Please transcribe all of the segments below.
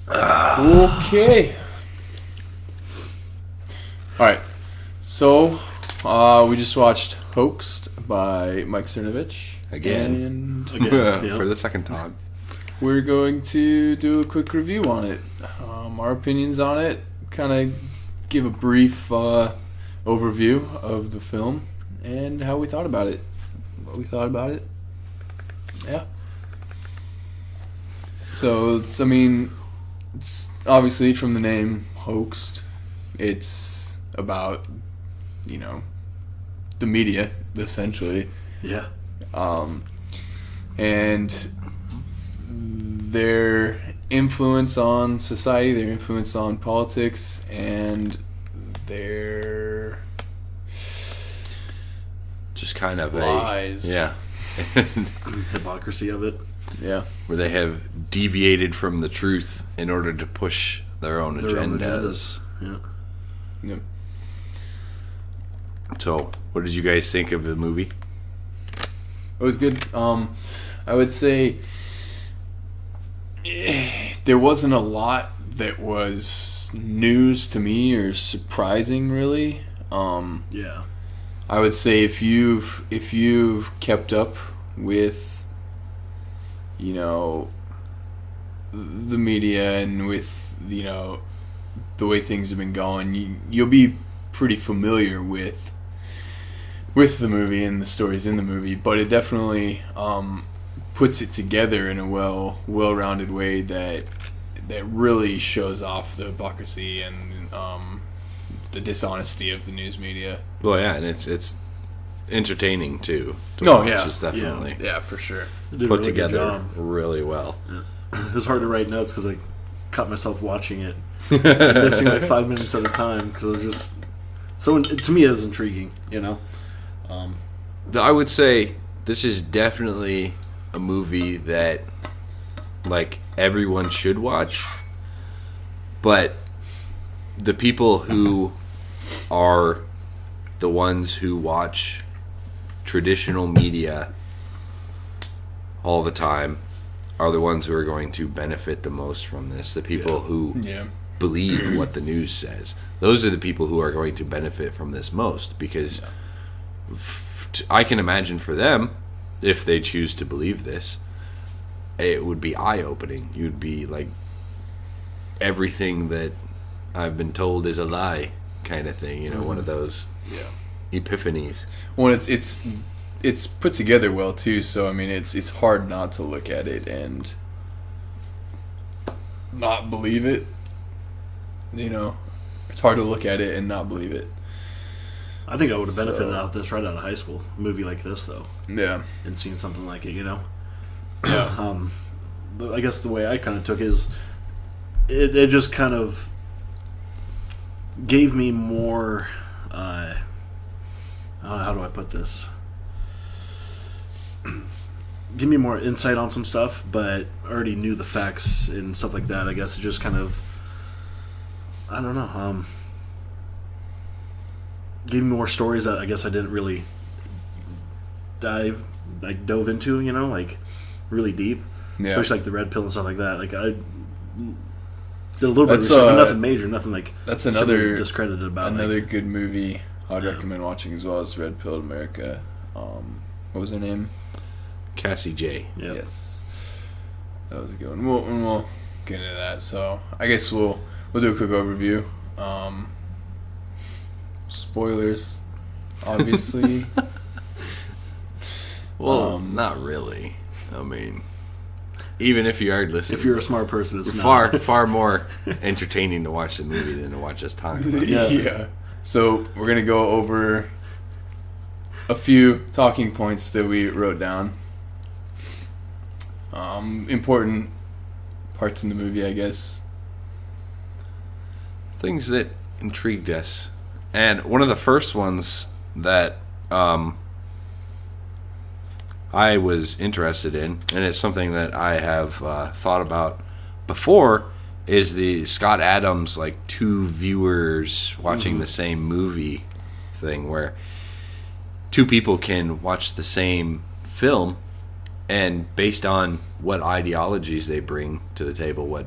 Okay. Alright. So, we just watched Hoaxed by Mike Cernovich. Again. For the second time. We're going to do a quick review on it. Our opinions on it. Kind of give a brief overview of the film and how we thought about it. What we thought about it. Yeah. So, it's obviously from the name Hoaxed. It's about, the media, essentially. Yeah. And their influence on society, their influence on politics, and their just kind of lies. Hypocrisy of it. Yeah. Where they have deviated from the truth in order to push their own agendas. Yeah. Yep. So, what did you guys think of the movie? It was good. I would say there wasn't a lot that was news to me or surprising, really. Yeah. I would say if you've kept up with, the media and with, the way things have been going, you'll be pretty familiar with the movie and the stories in the movie, but it definitely puts it together in a well-rounded way that really shows off the hypocrisy and the dishonesty of the news media. Well, yeah, and it's entertaining too. It's definitely yeah, for sure. Put together really well. Yeah. It was hard to write notes because I caught myself watching it, missing like 5 minutes at a time because it was just so. To me, it was intriguing. I would say this is definitely a movie that everyone should watch, but the people who are the ones who watch traditional media all the time are the ones who are going to benefit the most from this. The people who believe what the news says. Those are the people who are going to benefit from this most, because I can imagine for them, if they choose to believe this, it would be eye-opening. You'd be like, everything that I've been told is a lie kind of thing, one of those epiphanies. Well, it's put together well too, so it's hard not to look at it and not believe it. It's hard to look at it and not believe it. I think I would have benefited out of this right out of high school. A movie like this, though. Yeah. And seeing something like it, Yeah. I guess the way I kind of took it is it just kind of gave me more, how do I put this? Give me more insight on some stuff, but I already knew the facts and stuff like that. I guess it just kind of, I don't know, gave me more stories that I guess I didn't really dove into, really deep. Yeah. Especially like the red pill and stuff like that. Like I did a little bit of research, but nothing major, nothing like that's another discredited about. Another good movie I'd recommend watching as well as Red Pill America. What was her name? Cassie J. Yep. Yes, that was a good one. We'll get into that. So I guess we'll do a quick overview. Spoilers, obviously. Well, not really. Even if you are listening, if you're a smart person, it's far more entertaining to watch the movie than to watch us talk about it. Yeah. So we're gonna go over a few talking points that we wrote down. Important parts in the movie, I guess. Things that intrigued us. And one of the first ones that I was interested in, and it's something that I have thought about before, is the Scott Adams, two viewers watching the same movie thing, where two people can watch the same film, and based on what ideologies they bring to the table, what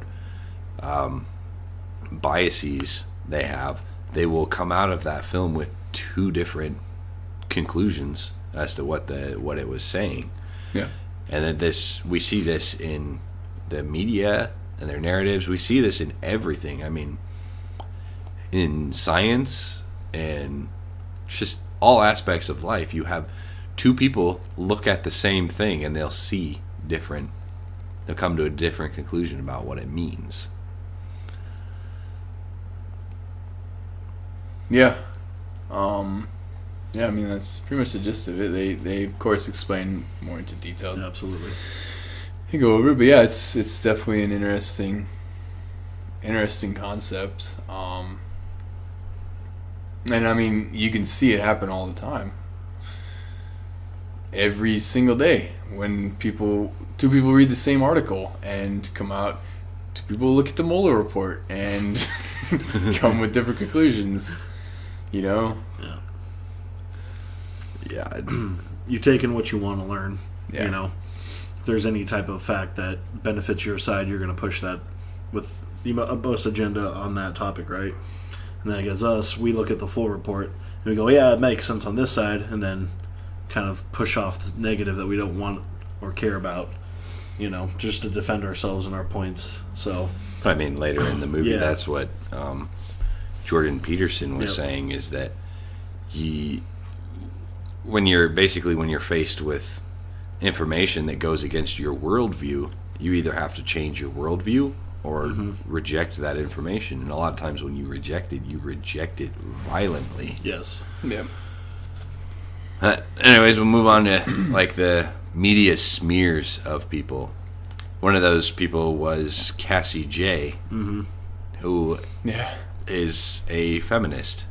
biases they have, they will come out of that film with two different conclusions as to what it was saying. Yeah. And then we see this in the media and their narratives. We see this in everything. I mean, in science and just all aspects of life, you have two people look at the same thing and they'll come to a different conclusion about what it means. Yeah. Yeah, I mean, that's pretty much the gist of it. They of course explain more into detail. Yeah, absolutely. You go over it, but yeah, it's definitely an interesting concept. And I mean, you can see it happen all the time. Every single day when two people read the same article and come out, two people look at the Mueller report and come with different conclusions. You know? Yeah. Yeah. You take in what you want to learn. Yeah. You know, if there's any type of fact that benefits your side, you're going to push that with the most agenda on that topic, right? And then I guess us, we look at the full report and we go, yeah, it makes sense on this side, and then kind of push off the negative that we don't want or care about, you know, just to defend ourselves and our points. So, I mean, later in the movie, Yeah. that's what Jordan Peterson was saying, is that when you're faced with information that goes against your worldview, you either have to change your worldview or reject that information. And a lot of times when you reject it violently. yes. Yeah. Anyways, we'll move on to like the media smears of people. One of those people was Cassie J, who is a feminist,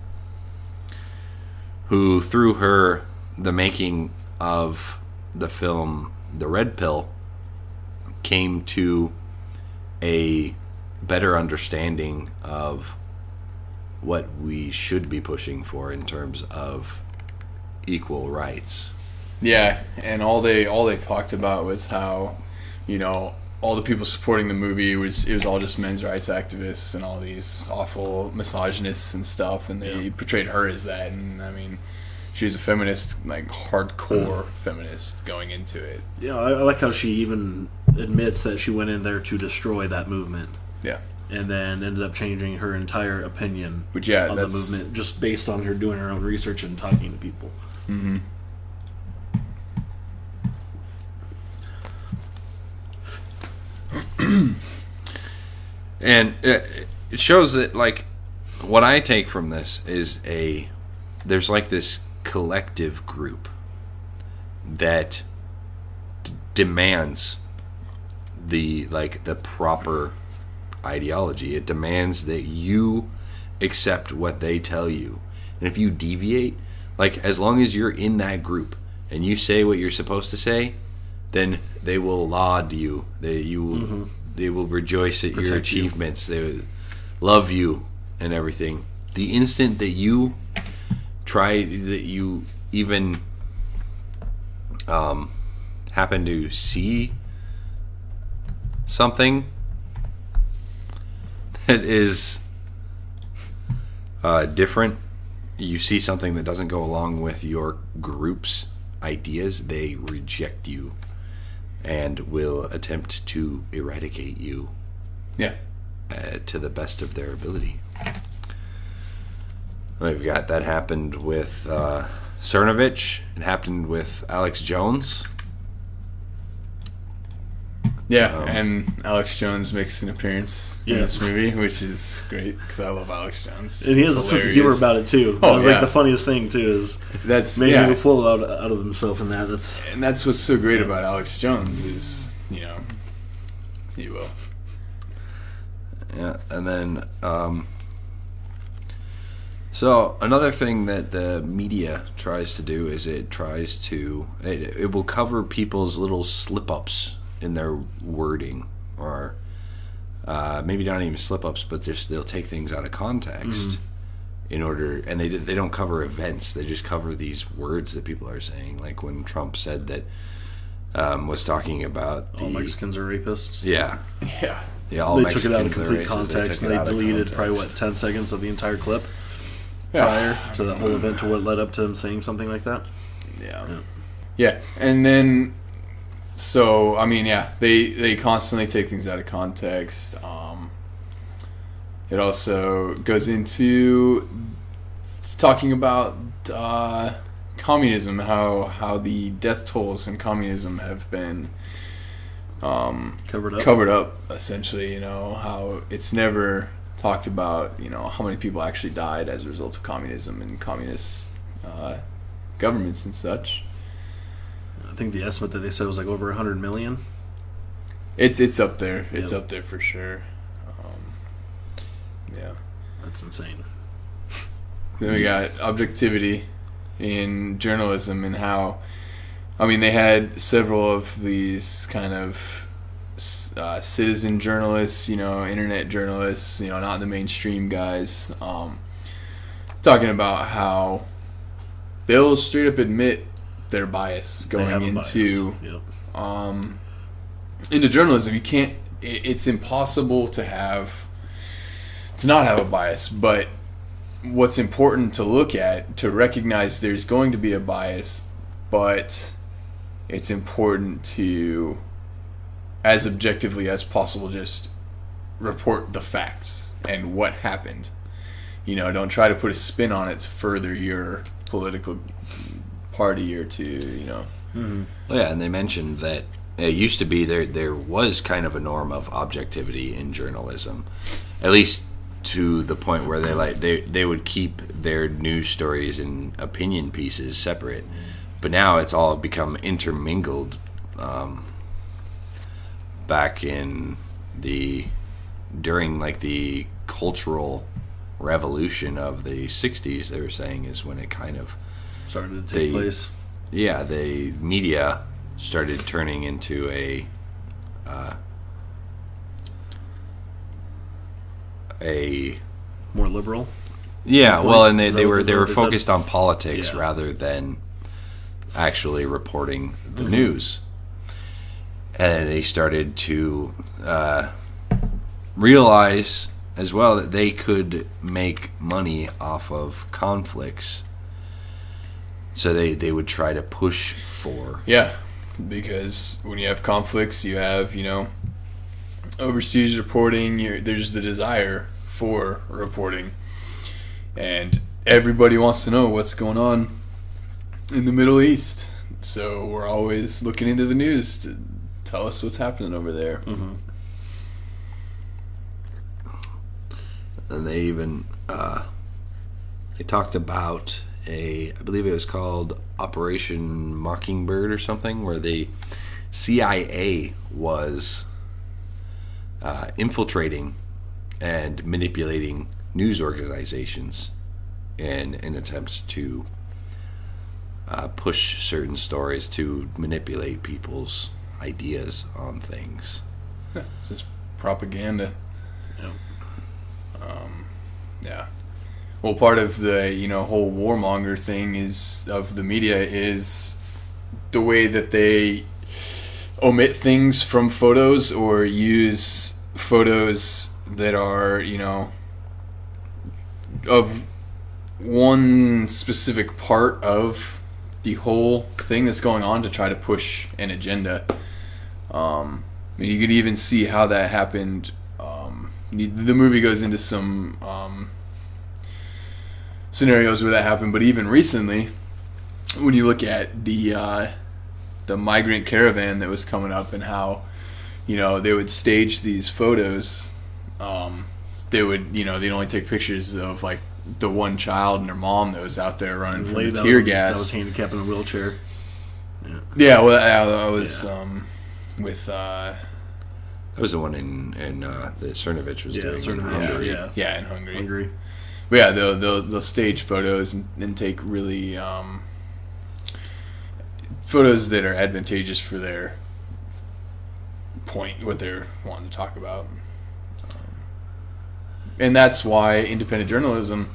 who through the making of the film The Red Pill came to a better understanding of what we should be pushing for in terms of equal rights. Yeah, and all they talked about was how, you know, all the people supporting the movie, it was all just men's rights activists and all these awful misogynists and stuff, and they portrayed her as that. And I mean, she was a feminist, like hardcore feminist going into it. Yeah, I like how she even admits that she went in there to destroy that movement. Yeah. And then ended up changing her entire opinion on the movement just based on her doing her own research and talking to people. Mm-hmm. And it shows that, like, what I take from this is there's like this collective group that demands the proper ideology. It demands that you accept what they tell you. And if you deviate, like, as long as you're in that group and you say what you're supposed to say, then they will laud you. They will rejoice at your achievements. They will love you and everything. The instant that you even happen to see something that is different, you see something that doesn't go along with your group's ideas, they reject you and will attempt to eradicate you. Yeah. To the best of their ability. We've got that happened with Cernovich. It happened with Alex Jones. Yeah, and Alex Jones makes an appearance in this movie, which is great because I love Alex Jones. And he has a sense of humor about it too. Oh, that was like the funniest thing too, is making a fool out of himself in that. That's what's so great about Alex Jones is, you know, he will. Yeah, and then so another thing that the media tries to do is it will cover people's little slip-ups in their wording, or maybe not even slip-ups, but they'll take things out of context in order, and they don't cover events. They just cover these words that people are saying, like when Trump said that was talking about all Mexicans are rapists. Yeah. Yeah, all they took it Mexicans out of are complete racist. context, They and took it they out of deleted probably, context. 10 seconds of the entire clip Yeah. prior to that whole event, to what led up to him saying something like that. Yeah, and then, so, I mean, yeah, they constantly take things out of context. It also goes into, it's talking about communism, how the death tolls in communism have been covered up, essentially, you know, how it's never talked about, you know, how many people actually died as a result of communism and communist governments and such. I think the estimate that they said was like over 100 million. It's up there. It's up there for sure. Yeah. That's insane. Then we got objectivity in journalism and how, I mean, they had several of these kind of citizen journalists, you know, internet journalists, you know, not the mainstream guys, talking about how they'll straight up admit their bias going into into journalism. You can't. It's impossible to not have a bias. But what's important to look at, to recognize there's going to be a bias, but it's important to, as objectively as possible, just report the facts and what happened. You know, don't try to put a spin on it to further your political party or to, you know. Mm-hmm. Well, yeah, and they mentioned that it used to be there was kind of a norm of objectivity in journalism, at least to the point where they would keep their news stories and opinion pieces separate. But now it's all become intermingled. Back in during like the cultural revolution of the 60s, they were saying, is when it kind of started to take place. Yeah, the media started turning into a more liberal. Yeah, well, and they were what focused on politics Yeah. rather than actually reporting the news. And they started to realize as well that they could make money off of conflicts. So they would try to push for... Yeah, because when you have conflicts, you have, you know, overseas reporting, there's the desire for reporting. And everybody wants to know what's going on in the Middle East. So we're always looking into the news to tell us what's happening over there. Mm-hmm. And they even they talked about I believe it was called Operation Mockingbird or something, where the CIA was infiltrating and manipulating news organizations in attempts to push certain stories to manipulate people's ideas on things. Yeah, it's just propaganda. Yep. Yeah. Well, part of the, you know, whole warmonger thing of the media is the way that they omit things from photos or use photos that are, you know, of one specific part of the whole thing that's going on to try to push an agenda. I mean, you could even see how that happened. The movie goes into some scenarios where that happened, but even recently, when you look at the migrant caravan that was coming up and how, you know, they would stage these photos, they would, you know, they'd only take pictures of like the one child and their mom that was out there running from the tear gas. That was handicapped in a wheelchair. Yeah, well, that was with. That was the one in that Cernovich was doing. Cernovich, in Hungary. Yeah, in Hungary. Hungary. But yeah, they'll stage photos and take really photos that are advantageous for their point, what they're wanting to talk about. And that's why independent journalism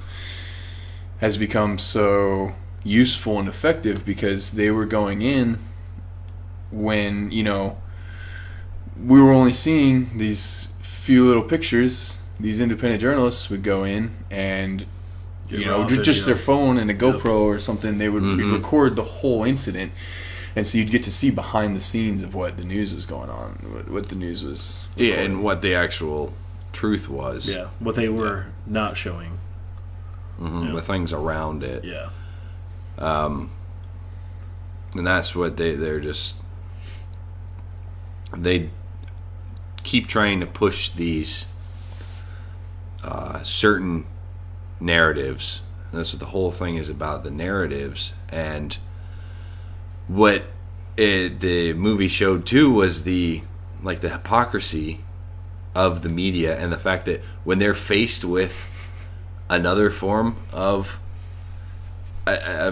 has become so useful and effective, because they were going in when, you know, we were only seeing these few little pictures, these independent journalists would go in and, you know, just their phone and a GoPro or something, they would record the whole incident. And so you'd get to see behind the scenes of what the news was going on, what the news was recording. Yeah, and what the actual truth was. Yeah, what they were not showing. The things around it. Yeah. And that's what they're just... They keep trying to push these certain narratives. And that's what the whole thing is about, the narratives. And what the movie showed too was the hypocrisy of the media, and the fact that when they're faced with another form of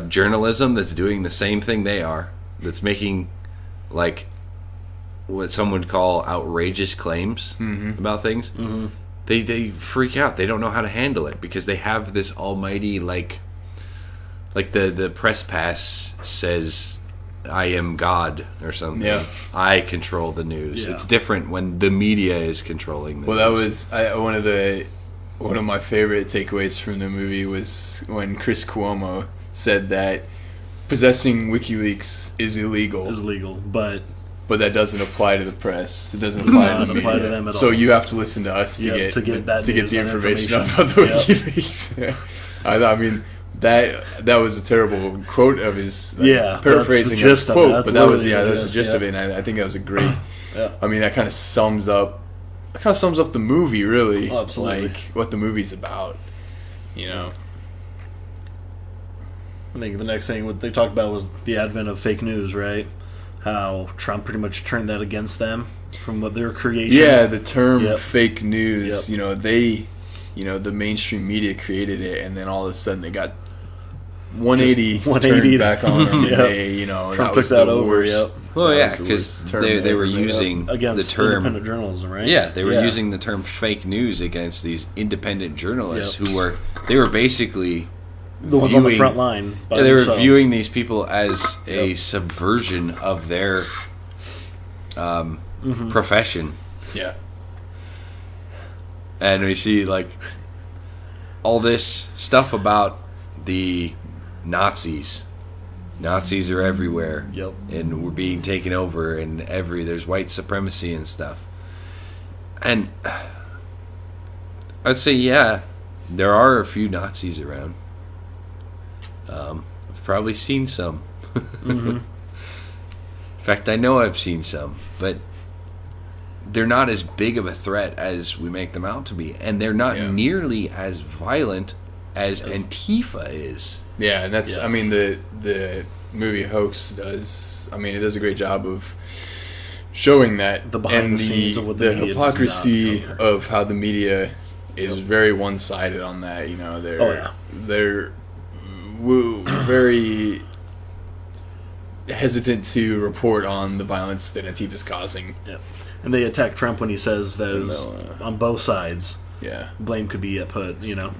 journalism that's doing the same thing they are, that's making like what some would call outrageous claims about things, they freak out. They don't know how to handle it because they have this almighty like the press pass says, I am God or something. Yeah. I control the news. Yeah. It's different when the media is controlling the news. Well, that was one of my favorite takeaways from the movie was when Chris Cuomo said that possessing WikiLeaks is illegal. But that doesn't apply to the press. It doesn't apply to the media. Apply to them at all. So you have to listen to us to get the information about the WikiLeaks. I mean, that was a terrible quote of his. Paraphrasing his quote, but that was the gist of it. And I think that was a great. I mean, that kind of sums up the movie, really. Oh, absolutely. Like what the movie's about, you know. I think the next thing what they talked about was the advent of fake news, right? How Trump pretty much turned that against them from what their creation. Yeah, the term fake news. You know, the mainstream media created it, and then all of a sudden they got 180 turned back on them. They, Trump that took was that the over. Worst. Well, yeah, because they were using against the term independent journalism, right? Yeah, they were using the term fake news against these independent journalists who were basically the ones on the front line. They were viewing these people as a subversion of their profession. Yeah. And we see like all this stuff about the Nazis. Nazis are everywhere. Yep. And we're being taken over, and there's white supremacy and stuff. And I'd say, there are a few Nazis around. I've probably seen some. In fact, I know I've seen some, but they're not as big of a threat as we make them out to be, and they're not nearly as violent as Antifa is. Yeah, and that's I mean the movie Hoaxed does. I mean, it does a great job of showing that the behind the scenes of what the media hypocrisy of how the media is very one-sided on that. You know, they're very hesitant to report on the violence that Antifa's causing. Yeah. And they attack Trump when he says that it was on both sides. Yeah. Blame could be put, Yeah.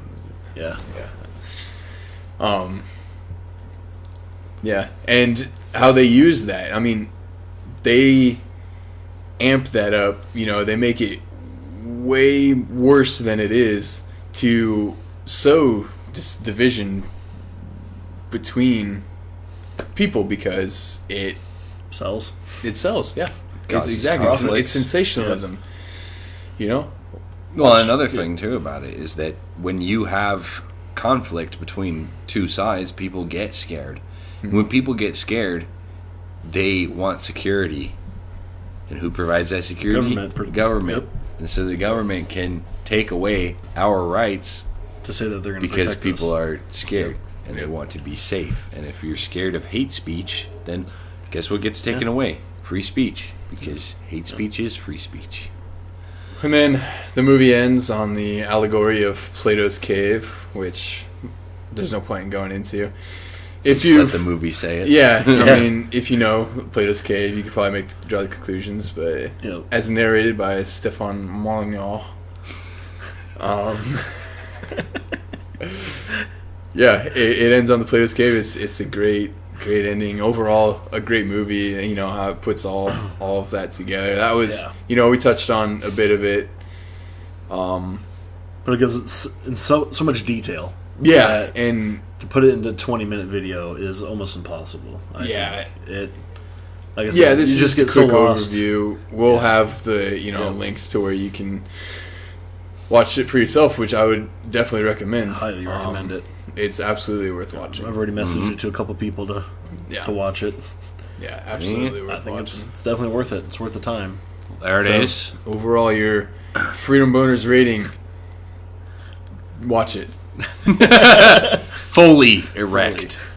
Yeah. And how they use that. I mean, they amp that up, they make it way worse than it is to sow this division between people because it sells. It sells, yeah. It's exactly. It's sensationalism. Well, another thing too about it is that when you have conflict between two sides, people get scared. Mm-hmm. When people get scared, they want security. And who provides that security? Government. Yep. And so the government can take away our rights to say that they're going to because people are scared and they want to be safe. And if you're scared of hate speech, then guess what gets taken away? Free speech. Because hate speech is free speech. And then the movie ends on the allegory of Plato's cave, which there's no point in going into. If you let the movie say it. Yeah, I mean, if you know Plato's cave, you could probably draw the conclusions, but as narrated by Stefan Molyneux, it ends on the Plato's cave. It's a great ending. Overall, a great movie. How it puts all of that together. That was, we touched on a bit of it But it gives it in so much detail. Yeah, that and to put it into a 20-minute video is almost impossible. I think. Like I said, yeah, this you is just just a get quick so lost. overview. We'll have the links to where you can watch it for yourself, which I would definitely recommend. Highly recommend it. It's absolutely worth watching. I've already messaged it to a couple people to watch it. Yeah, absolutely I worth think watching. it's definitely worth it. It's worth the time. There it is. Overall, your Freedom Boners rating. Watch it. Fully erect.